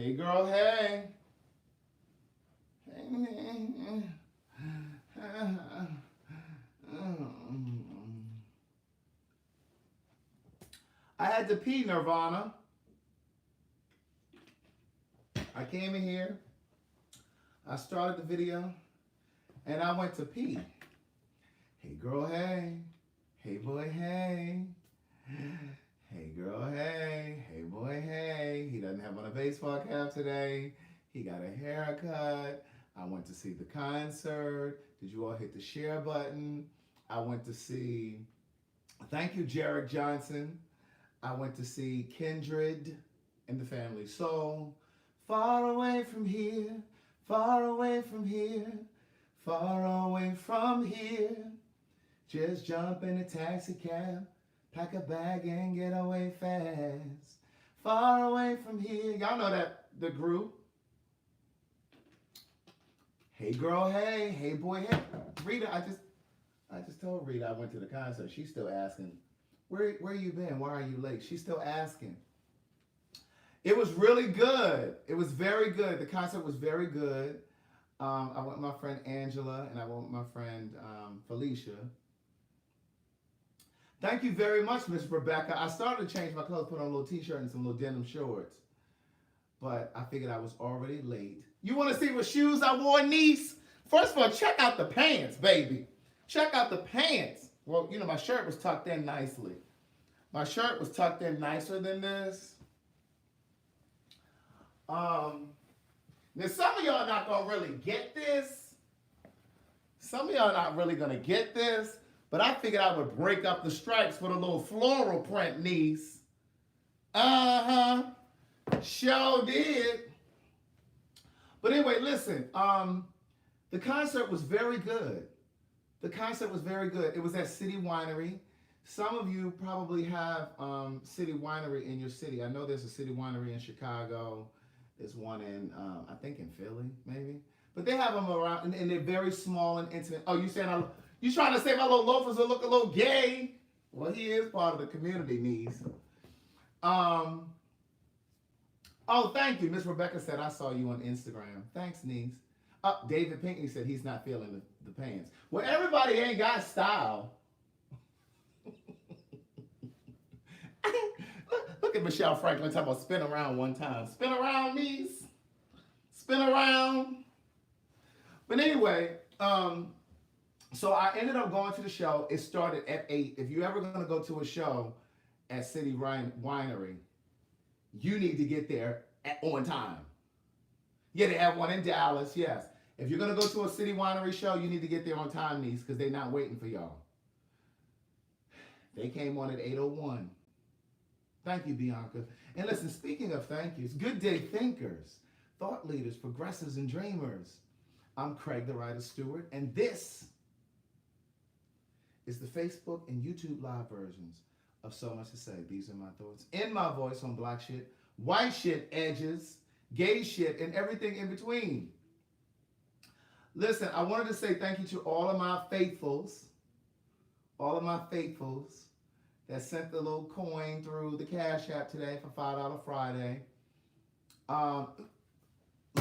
Hey girl, hey. I had to pee, Nirvana. I came in here, I started the video, and I went to pee. Hey girl, hey. Hey boy, hey. Hey girl, hey. Hey boy, hey. He doesn't have on a baseball cap today. He got a haircut. I went to see the concert. Did you all hit the share button? I went to see, thank you, Jarek Johnson. I went to see Kindred and the Family Soul. Far away from here, far away from here, far away from here. Just jump in a taxi cab, pack a bag and get away fast. Far away from here. Y'all know that, the group. Hey girl, hey. Hey boy, hey. Rita, I just told Rita I went to the concert. She's still asking, where you been? Why are you late? She's still asking. It was really good. It was very good. The concert was very good. I went with my friend Angela and I went with my friend Felicia. Thank you very much, Miss Rebecca. I started to change my clothes, put on a little t-shirt and some little denim shorts. But I figured I was already late. You want to see what shoes I wore, niece? First of all, check out the pants, baby. Check out the pants. Well, you know, my shirt was tucked in nicely. My shirt was tucked in nicer than this. Now, some of y'all are not going to really get this. Some of y'all are not really going to get this. But I figured I would break up the stripes with a little floral print, niece. Uh-huh. Sure did. But anyway, listen. The concert was very good. The concert was very good. It was at City Winery. Some of you probably have City Winery in your city. I know there's a City Winery in Chicago. There's one in, I think in Philly, maybe. But they have them around, and they're very small and intimate. Oh, you saying you trying to say my little loafers will look a little gay? Well, he is part of the community, niece. Oh, thank you. Miss Rebecca said, I saw you on Instagram. Thanks, niece. David Pinckney said he's not feeling the pants. Well, everybody ain't got style. Look at Michelle Franklin talking about spin around one time. Spin around, niece. Spin around. But anyway, so I ended up going to the show. It started at 8. If you're ever going to go to a show at City Winery, you need to get there on time. Yeah, they have one in Dallas, yes. If you're going to go to a City Winery show, you need to get there on time, niece, because they're not waiting for y'all. They came on at 8:01. Thank you, Bianca. And listen, speaking of thank yous, good day thinkers, thought leaders, progressives, and dreamers. I'm Craig, the Writer Stewart, and this is the Facebook and YouTube live versions of So Much to Say. These are my thoughts in my voice on black shit, white shit, edges, gay shit, and everything in between. Listen, I wanted to say thank you to all of my faithfuls that sent the little coin through the Cash App today for $5 Friday.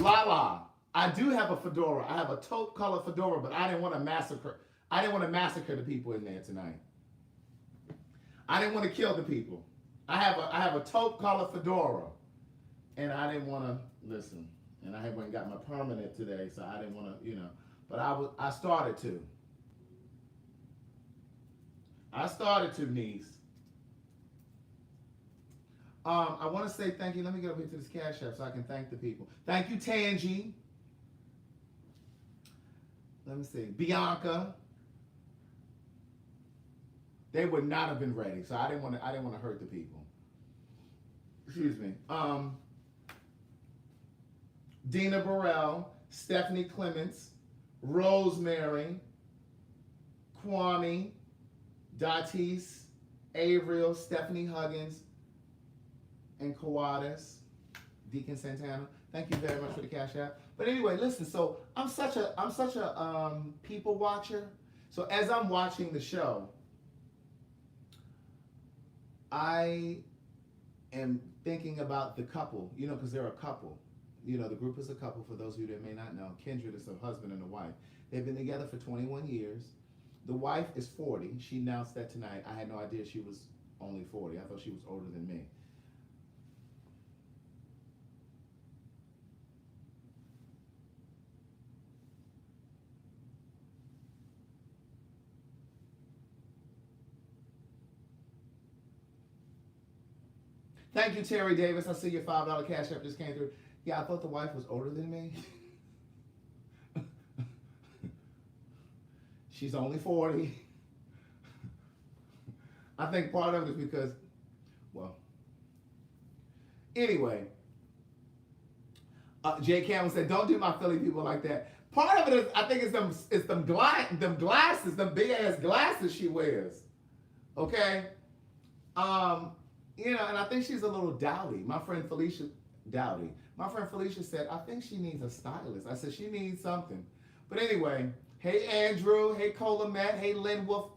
Lala, I do have a fedora. I have a taupe color fedora, but I didn't want to massacre. I didn't want to massacre the people in there tonight. I didn't want to kill the people. I have a taupe color fedora, and I didn't want to listen. And I went and got my permanent today, so I didn't want to, But I started to. Niece. I want to say thank you. Let me get up here to this Cash App so I can thank the people. Thank you, Tangi. Let me see. Bianca. They would not have been ready, so I didn't want to hurt the people. Excuse me. Dina Burrell, Stephanie Clements, Rosemary, Kwame, Datis, Avriel, Stephanie Huggins, and Kawatis, Deacon Santana. Thank you very much for the Cash App. But anyway, listen. So I'm such a people watcher. So as I'm watching the show, I am thinking about the couple. Because they're a couple. the group is a couple, for those of you that may not know. Kindred is a husband and a wife. They've been together for 21 years. The wife is 40. She announced that tonight. I had no idea she was only 40. I thought she was older than me. Thank you, Terry Davis. I see your $5 cash app just came through. Yeah, I thought the wife was older than me. She's only 40. I think part of it is because, well, anyway, Jay Campbell said, "Don't do my Philly people like that." Part of it is, I think it's them glasses, them big ass glasses she wears. Okay, and I think she's a little dowdy. My friend Felicia said, "I think she needs a stylist." I said, "She needs something." But anyway, hey Andrew, hey Colamet, hey Lynn Wolf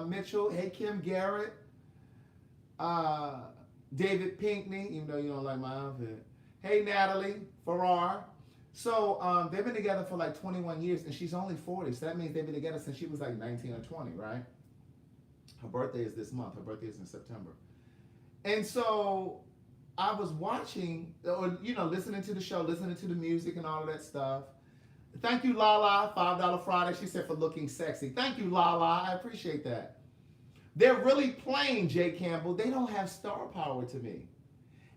Mitchell, hey Kim Garrett, David Pinkney, even though you don't like my outfit. Hey Natalie Farrar. So they've been together for like 21 years, and she's only 40. So that means they've been together since she was like 19 or 20, right? Her birthday is this month. Her birthday is in September. And so I was watching, or listening to the show, listening to the music and all of that stuff. Thank you, Lala, $5 Friday. She said, for looking sexy. Thank you, Lala. I appreciate that. They're really plain, Jay Campbell. They don't have star power to me.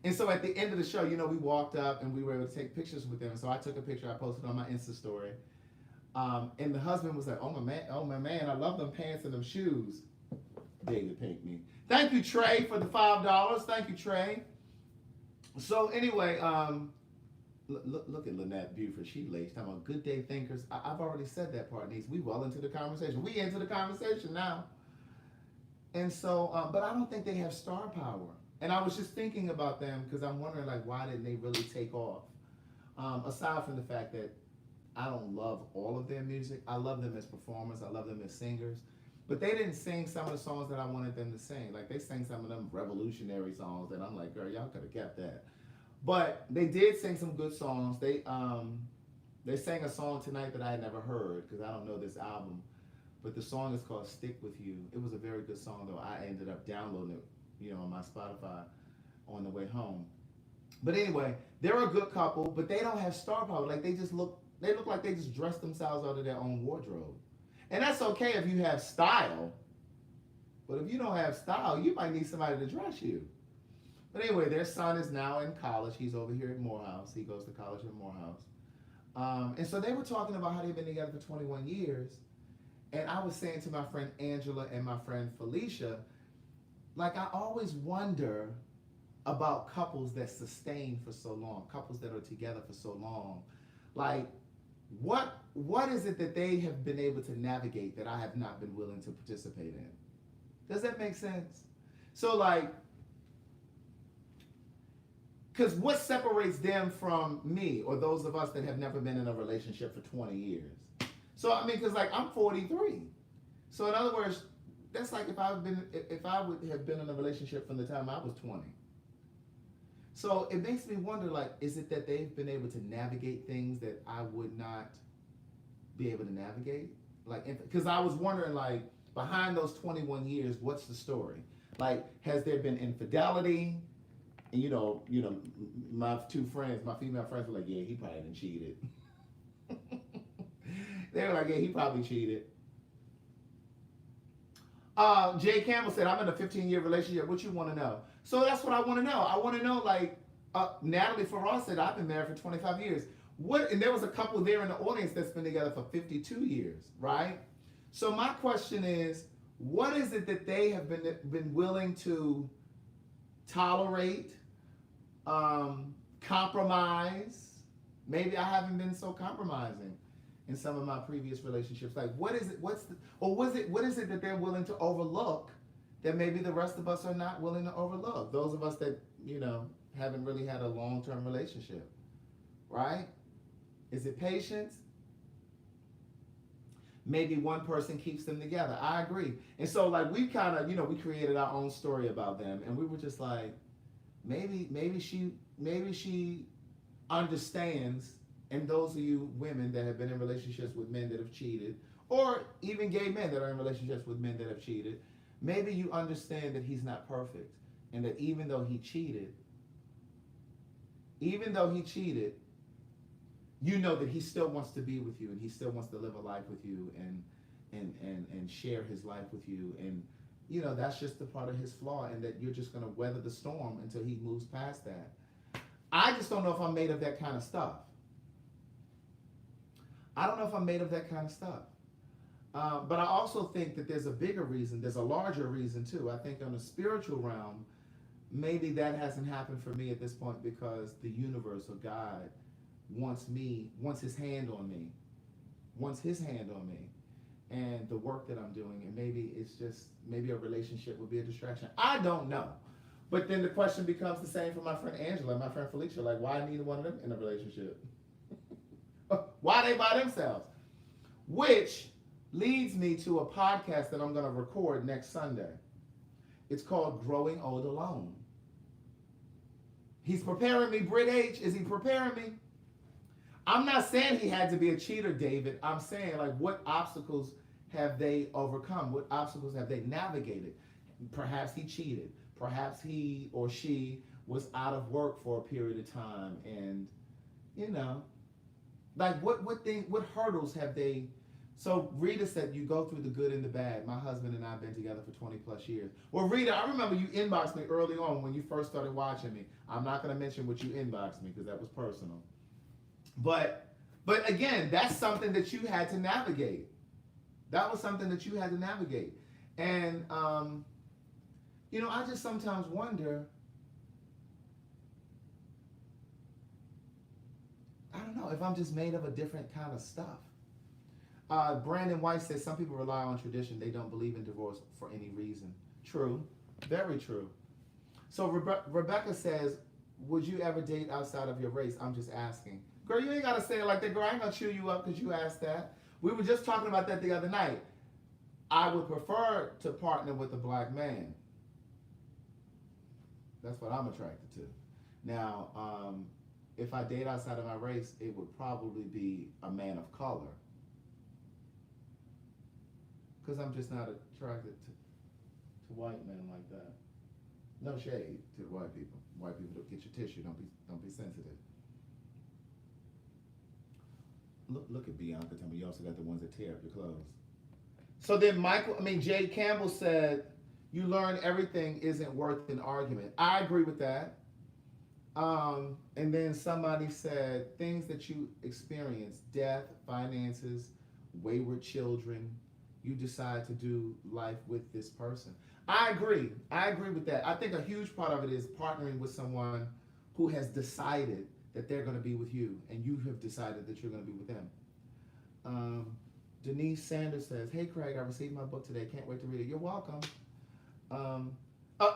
And so at the end of the show, we walked up and we were able to take pictures with them. So I took a picture. I posted on my Insta story. And the husband was like, oh my man, I love them pants and them shoes. David Pinkney. Thank you, Trey, for the $5. Thank you, Trey. So anyway, look at Lynette Buford. She laced. I'm a good day thinkers. I've already said that part, Niece. We well into the conversation. We into the conversation now. And so, but I don't think they have star power. And I was just thinking about them because I'm wondering, like, why didn't they really take off? Aside from the fact that I don't love all of their music. I love them as performers. I love them as singers. But they didn't sing some of the songs that I wanted them to sing. Like, they sang some of them revolutionary songs that I'm like, girl, y'all could have kept that. But they did sing some good songs. They sang a song tonight that I had never heard because I don't know this album. But the song is called Stick With You. It was a very good song, though. I ended up downloading it, on my Spotify on the way home. But anyway, they're a good couple, but they don't have star power. Like, they look like they just dress themselves out of their own wardrobe. And that's okay if you have style. But if you don't have style, you might need somebody to dress you. But anyway, their son is now in college. He's over here at Morehouse. He goes to college at Morehouse. And so they were talking about how they've been together for 21 years. And I was saying to my friend Angela and my friend Felicia, like, I always wonder about couples that sustain for so long, couples that are together for so long. Like, what is it that they have been able to navigate that I have not been willing to participate in? Does that make sense? So, like, because what separates them from me or those of us that have never been in a relationship for 20 years? So, I mean, because, like, I'm 43. So, in other words, that's like if I would have been in a relationship from the time I was 20. So it makes me wonder, like, is it that they've been able to navigate things that I would not be able to navigate? Like, because I was wondering, like, behind those 21 years, what's the story? Like, has there been infidelity? And my two friends, my female friends were like, yeah, he probably done cheated. They were like, yeah, he probably cheated. Jay Campbell said, I'm in a 15-year relationship. What you want to know? So that's what I want to know. I want to know, like, Natalie Farrar said, I've been married for 25 years. And there was a couple there in the audience that's been together for 52 years, right? So my question is, what is it that they have been willing to tolerate, compromise? Maybe I haven't been so compromising in some of my previous relationships. Like, what is it? What is it that they're willing to overlook that maybe the rest of us are not willing to overlook? Those of us that, haven't really had a long-term relationship, right? Is it patience? Maybe one person keeps them together. I agree. And so, like, we kind of, we created our own story about them, and we were just like, maybe she understands, and those of you women that have been in relationships with men that have cheated, or even gay men that are in relationships with men that have cheated, maybe you understand that he's not perfect, and that even though he cheated, you know that he still wants to be with you, and he still wants to live a life with you, and share his life with you, and that's just a part of his flaw, and that you're just going to weather the storm until he moves past that. I just don't know if I'm made of that kind of stuff. I don't know if I'm made of that kind of stuff. But I also think that there's a bigger reason, there's a larger reason too. I think on the spiritual realm, maybe that hasn't happened for me at this point because the universe or God wants his hand on me, and the work that I'm doing, and maybe a relationship would be a distraction. I don't know. But then the question becomes the same for my friend Angela and my friend Felicia, like, why neither one of them in a relationship? Why are they by themselves? Which leads me to a podcast that I'm going to record next Sunday. It's called Growing Old Alone. He's preparing me. Brit H, is he preparing me? I'm not saying he had to be a cheater, David. I'm saying, like, what obstacles have they overcome? What obstacles have they navigated? Perhaps he cheated. Perhaps he or she was out of work for a period of time, and like what hurdles have they? So Rita said you go through the good and the bad. My husband and I have been together for 20 plus years. Well, Rita, I remember you inboxed me early on when you first started watching me. I'm not going to mention what you inboxed me because that was personal. But again, that's something that you had to navigate. That was something that you had to navigate, and I just sometimes wonder. I don't know if I'm just made of a different kind of stuff. Brandon White says some people rely on tradition. They don't believe in divorce for any reason. True. Very true. So Rebecca says, would you ever date outside of your race? I'm just asking. Girl, you ain't got to say it like that. Girl, I ain't going to chew you up because you asked that. We were just talking about that the other night. I would prefer to partner with a black man. That's what I'm attracted to. Now, if I date outside of my race, it would probably be a man of color. Because I'm just not attracted to white men like that. No shade to white people. White people, don't get your tissue. Don't be sensitive. Look at Bianca telling me you also got the ones that tear up your clothes. So then Jay Campbell said, you learn everything isn't worth an argument. I agree with that. And then somebody said, things that you experience, death, finances, wayward children, you decide to do life with this person. I agree with that. I think a huge part of it is partnering with someone who has decided that they're going to be with you, and you have decided that you're going to be with them. Denise Sanders says, hey Craig, I received my book today. Can't wait to read it. You're welcome.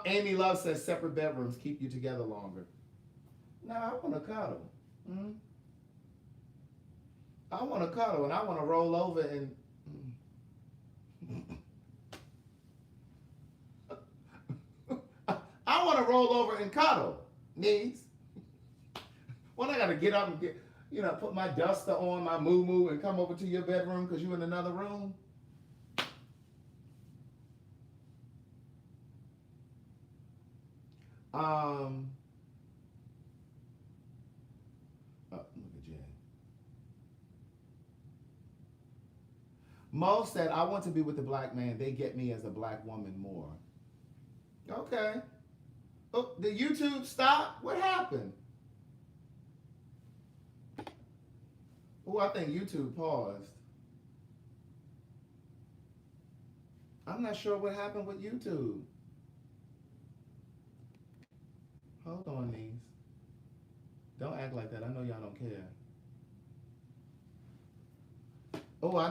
Amy Love says, separate bedrooms keep you together longer. No, I want to cuddle. I want to cuddle, and I want to roll over and... I want to roll over and cuddle, knees. Well, I got to get up and put my duster on, my moo-moo, and come over to your bedroom because you're in another room. Look at Jay. Mo said, I want to be with a black man. They get me as a black woman more. Okay. Oh, did YouTube stop? What happened? Oh, I think YouTube paused. I'm not sure what happened with YouTube. Hold on, niece. Don't act like that. I know y'all don't care. Oh, I know.